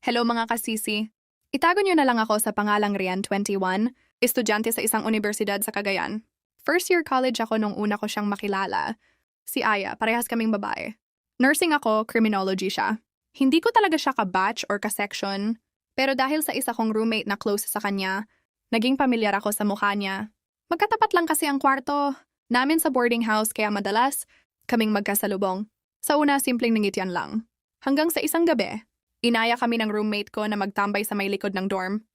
Hello mga kasisi. Itago niyo na lang ako sa pangalang Rian 21, estudyante sa isang universidad sa Cagayan. First year college ako nung una ko siyang makilala. Si Aya, parehas kaming babae. Nursing ako, criminology siya. Hindi ko talaga siya ka-batch or ka-section, pero dahil sa isa kong roommate na close sa kanya, naging pamilyar ako sa mukha niya. Magkatapat lang kasi ang kwarto namin sa boarding house kaya madalas kaming magkasalubong. Sa una, simpleng nangitian lang. Hanggang sa isang gabi, inaya kami ng roommate ko na magtambay sa may likod ng dorm.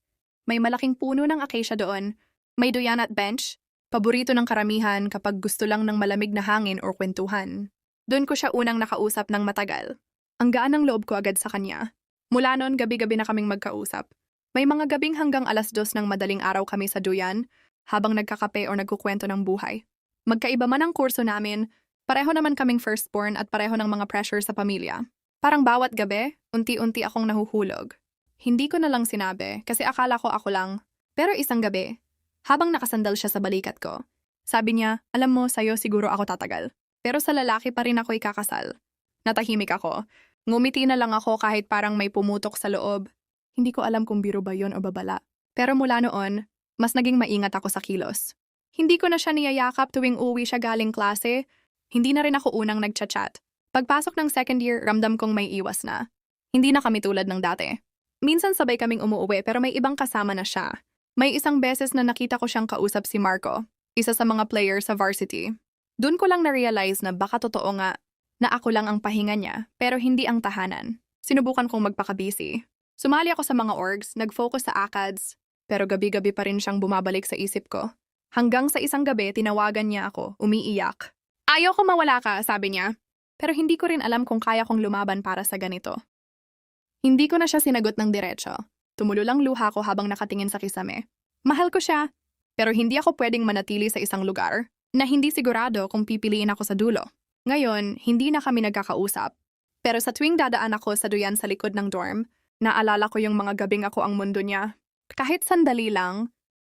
May malaking puno ng acacia doon. May duyan at bench. Paborito ng karamihan kapag gusto lang ng malamig na hangin o kwentuhan. Doon ko siya unang nakausap ng matagal. Ang gaan ng loob ko agad sa kanya. Mula noon, gabi-gabi na kaming magkausap. May mga gabing hanggang 2:00 ng madaling araw kami sa duyan, habang nagkakape o nagkukwento ng buhay. Magkaiba man ang kurso namin, pareho naman kaming firstborn at pareho ng mga pressure sa pamilya. Parang bawat gabi, unti-unti akong nahuhulog. Hindi ko na lang sinabi kasi akala ko ako lang. Pero isang gabi, habang nakasandal siya sa balikat ko, sabi niya, alam mo, sa'yo siguro ako tatagal. Pero sa lalaki pa rin ako ikakasal. Natahimik ako. Ngumiti na lang ako kahit parang may pumutok sa loob. Hindi ko alam kung biro ba yun o babala. Pero mula noon, mas naging maingat ako sa kilos. Hindi ko na siya niyayakap tuwing uwi siya galing klase. Hindi na rin ako unang nagchat-chat. Pagpasok ng second year, ramdam kong may iwas na. Hindi na kami tulad ng dati. Minsan sabay kaming umuuwi pero may ibang kasama na siya. May isang beses na nakita ko siyang kausap si Marco, isa sa mga player sa varsity. Doon ko lang na-realize na baka totoo nga na ako lang ang pahinga niya pero hindi ang tahanan. Sinubukan kong magpakabisi. Sumali ako sa mga orgs, nag-focus sa ACADS, pero gabi-gabi pa rin siyang bumabalik sa isip ko. Hanggang sa isang gabi, tinawagan niya ako, umiiyak. Ayaw ko mawala ka, sabi niya. Pero hindi ko rin alam kung kaya kong lumaban para sa ganito. Hindi ko na siya sinagot ng diretso. Tumulo lang luha ko habang nakatingin sa kisame. Mahal ko siya, pero hindi ako pwedeng manatili sa isang lugar na hindi sigurado kung pipiliin ako sa dulo. Ngayon, hindi na kami nagkakausap. Pero sa tuwing dadaan ako sa duyan sa likod ng dorm, naalala ko yung mga gabing ako ang mundo niya. Kahit sandali lang,